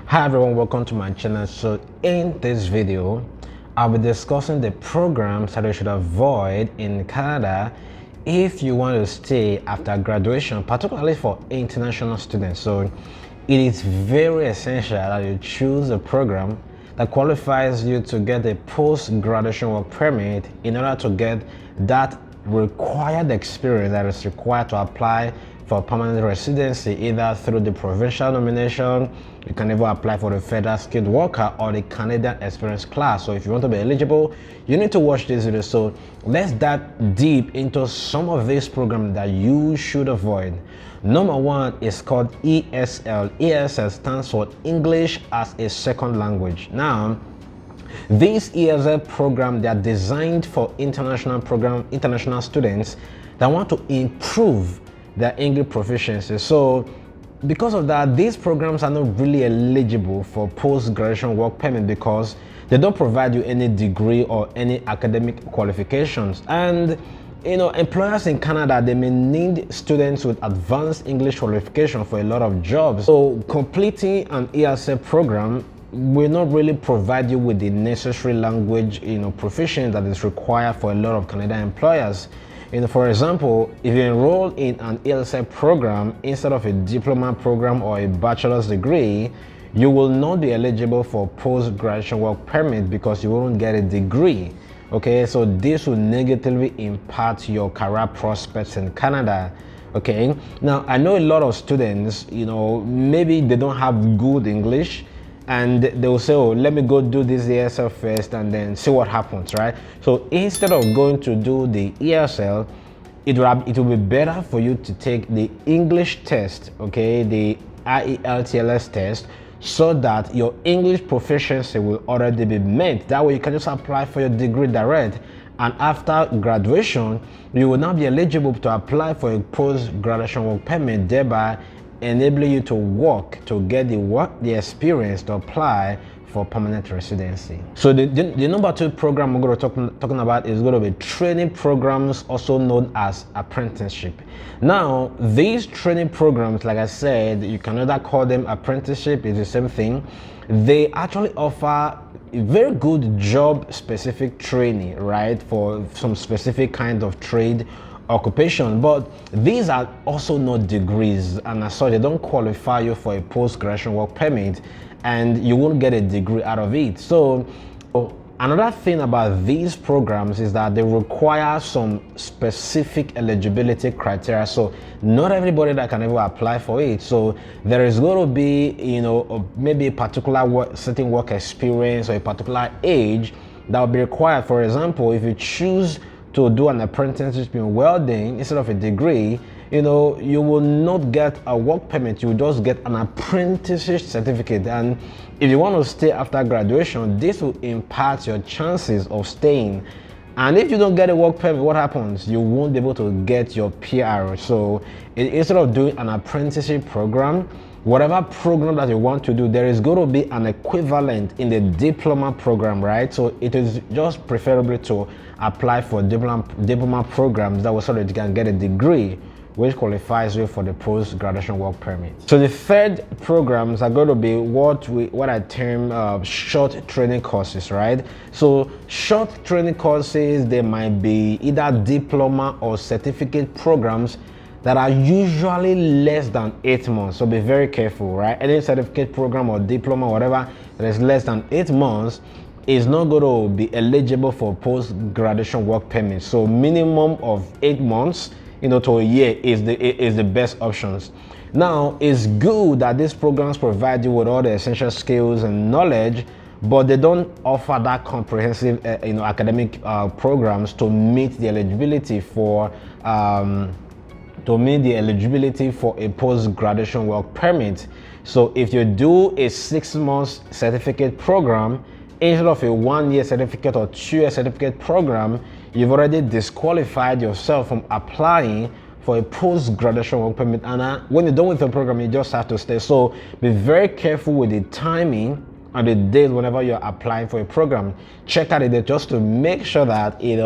Hi everyone, welcome to my channel. So in this video I'll be discussing the programs that you should avoid in Canada if you want to stay after graduation, particularly for international students. So it is very essential that you choose a program that qualifies you to get a post-graduation work permit in order to get that required experience that is required to apply for permanent residency, either through the provincial nomination. You can either apply for the federal skilled worker or the Canadian experience class. So if you want to be eligible, you need to watch this video. So let's dive deep into some of these programs that you should avoid. Number one is called ESL. ESL stands for English as a Second Language. Now, these ESL programs, they are designed for international students that want to improve their English proficiency. So because of that, these programs are not really eligible for post-graduation work permit because they don't provide you any degree or any academic qualifications. And employers in Canada, they may need students with advanced English qualification for a lot of jobs. So completing an ESL program will not really provide you with the necessary language proficiency that is required for a lot of Canadian employers. For example, if you enroll in an ESL program instead of a diploma program or a bachelor's degree, you will not be eligible for post-graduation work permit because you won't get a degree. Okay, so this will negatively impact your career prospects in Canada. Okay, now I know a lot of students, maybe they don't have good English, and they will say, oh, let me go do this ESL first and then see what happens, right? So instead of going to do the ESL, it will be better for you to take the English test, okay, the IELTS test, so that your English proficiency will already be met. That way you can just apply for your degree direct, and after graduation you will now be eligible to apply for a post-graduation work permit, thereby enabling you to work to get the experience to apply for permanent residency. So the number two program we're going to talking about is going to be training programs, also known as apprenticeship. Now, these training programs, like I said, you can either call them apprenticeship, it's the same thing. They actually offer very good job specific training, right, for some specific kind of trade occupation, but these are also not degrees, and as such they don't qualify you for a post-graduation work permit, and you won't get a degree out of it. So another thing about these programs is that they require some specific eligibility criteria, so not everybody that can ever apply for it. So there is going to be maybe a particular certain work experience or a particular age that will be required. For example, if you choose to do an apprenticeship in welding instead of a degree, you will not get a work permit, you will just get an apprenticeship certificate. And if you want to stay after graduation, this will impact your chances of staying. And if you don't get a work permit, what happens? You won't be able to get your PR. So instead of doing an apprenticeship program, whatever program that you want to do, there is going to be an equivalent in the diploma program, right? So it is just preferable to apply for diploma programs that will so that you can get a degree which qualifies you for the post-graduation work permit. So the third programs are going to be what I term short training courses, right? So short training courses, they might be either diploma or certificate programs that are usually less than 8 months. So be very careful, right? Any certificate program or diploma, whatever that is less than 8 months is not going to be eligible for post-graduation work permit. So minimum of 8 months to a year is the best options. Now, it's good that these programs provide you with all the essential skills and knowledge, but they don't offer that comprehensive academic programs to meet the eligibility for a post-graduation work permit. So if you do a 6 months certificate program instead of a 1 year certificate or 2 year certificate program, you've already disqualified yourself from applying for a post-graduation work permit. And when you're done with the program, you just have to stay. So be very careful with the timing on the days whenever you're applying for a program. Check out the date just to make sure that it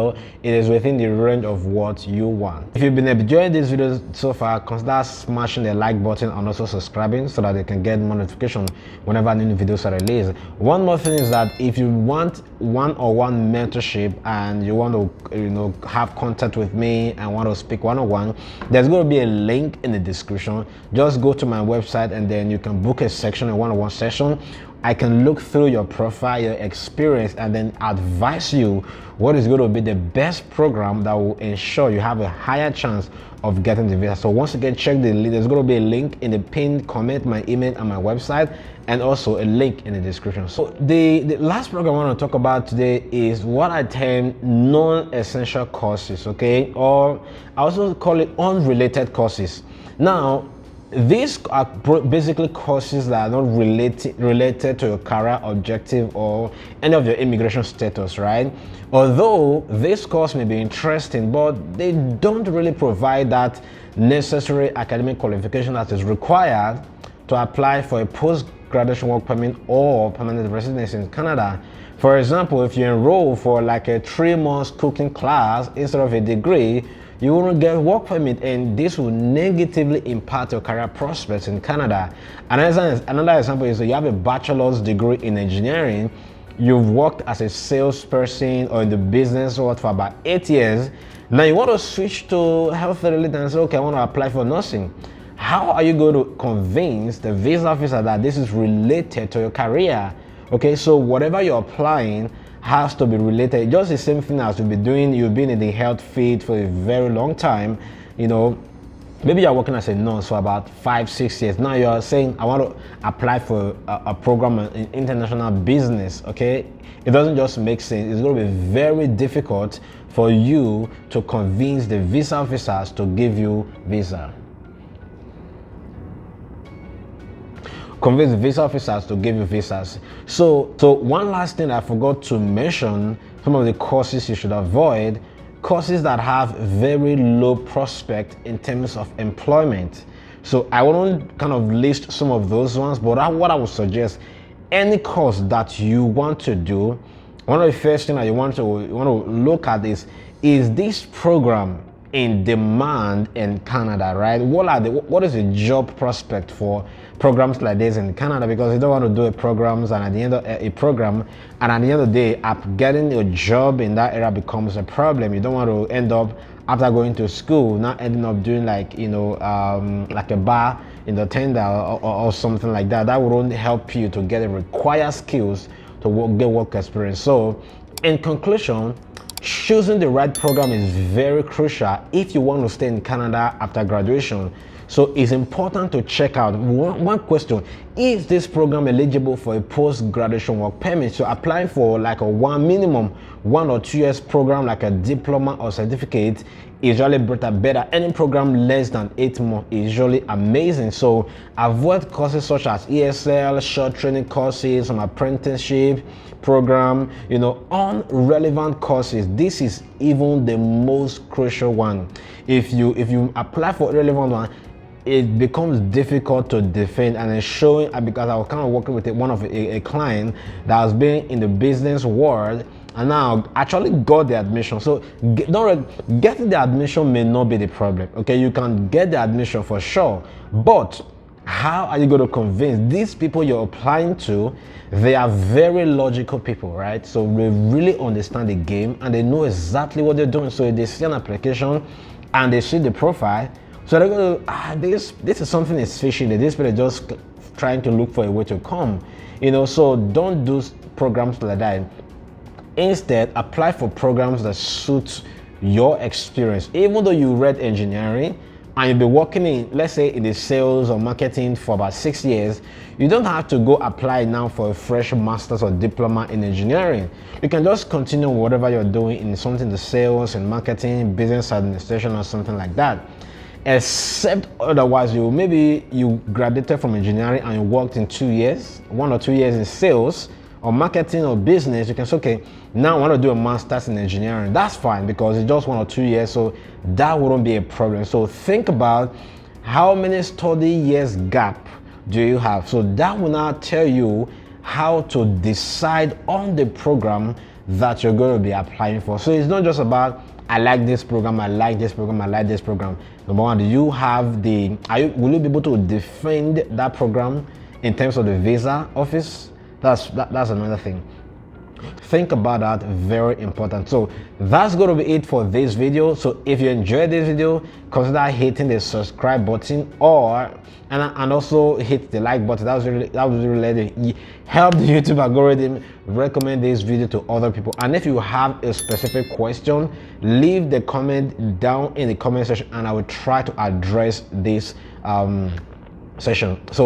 is within the range of what you want. If you've been enjoying this video so far, consider smashing the like button and also subscribing so that you can get more notification whenever new videos are released. One more thing is that if you want one-on-one mentorship and you want to have contact with me and want to speak one-on-one, there's going to be a link in the description. Just go to my website and then you can book a section, a one-on-one session. I can look through your profile, your experience, and then advise you what is going to be the best program that will ensure you have a higher chance of getting the visa. So once again, check the link. There's going to be a link in the pinned comment, my email and my website, and also a link in the description. So the last program I want to talk about today is what I term non-essential courses, okay? Or I also call it unrelated courses. Now, these are basically courses that are not related to your career objective or any of your immigration status, right? Although this course may be interesting, but they don't really provide that necessary academic qualification that is required to apply for a post-graduation work permit or permanent residence in Canada. For example, if you enroll for like a 3-month cooking class instead of a degree, you won't get work permit, and this will negatively impact your career prospects in Canada. Another example is that you have a bachelor's degree in engineering, you've worked as a salesperson or in the business world for about 8 years. Now you want to switch to health related and say, okay, I want to apply for nursing. How are you going to convince the visa officer that this is related to your career? Okay, so whatever you're applying has to be related. Just the same thing as you've been in the health field for a very long time. Maybe you're working as a nurse for about 5-6 years. Now you're saying, I want to apply for a program in international business, okay? It doesn't just make sense. It's going to be very difficult for you to convince the visa officers to give you visa. Convince the visa officers to give you visas. So one last thing I forgot to mention, some of the courses you should avoid, courses that have very low prospect in terms of employment. So I won't kind of list some of those ones, but what I would suggest, any course that you want to do, one of the first things that you want to look at is this program in demand in Canada, right? What is the job prospect for programs like this in Canada? Because you don't want to do programs and at the end of a program, and at the end of the day, getting a job in that area becomes a problem. You don't want to end up, after going to school, not ending up doing like a bar in the tender or something like that. That won't help you to get the required skills to get work experience. So in conclusion, choosing the right program is very crucial if you want to stay in Canada after graduation. So it's important to check out one question: is this program eligible for a post-graduation work permit? So applying for like minimum 1 or 2 years program like a diploma or certificate is usually better. Any program less than 8 months is usually amazing. So avoid courses such as ESL, short training courses, some apprenticeship program, unrelevant courses. This is even the most crucial one. If you apply for a relevant one, it becomes difficult to defend. And it's showing, because I was kind of working with a client that has been in the business world and now actually got the admission. So getting the admission may not be the problem. Okay, you can get the admission for sure, but how are you going to convince these people you're applying to? They are very logical people, right? So they really understand the game and they know exactly what they're doing. So if they see an application and they see the profile, so they're going to, this is something is fishy. This people are just trying to look for a way to come, so don't do programs like that. Instead, apply for programs that suit your experience. Even though you read engineering and you'll be working in, let's say, in the sales or marketing for about 6 years, you don't have to go apply now for a fresh master's or diploma in engineering. You can just continue whatever you're doing in something, the sales and marketing, business administration or something like that. Except otherwise, maybe you graduated from engineering and you worked in 2 years, 1 or 2 years in sales or marketing or business. You can say, okay, now I want to do a master's in engineering. That's fine because it's just 1 or 2 years, so that wouldn't be a problem. So think about how many study years gap do you have. So that will now tell you how to decide on the program that you're going to be applying for. So it's not just about I like this program, I like this program, I like this program. Number one, do you have the, will you be able to defend that program in terms of the visa office? That's another thing. Think about that, very important. So that's going to be it for this video. So if you enjoyed this video, consider hitting the subscribe button and also hit the like button. That would really help the YouTube algorithm recommend this video to other people. And if you have a specific question, leave the comment down in the comment section and I will try to address this session. So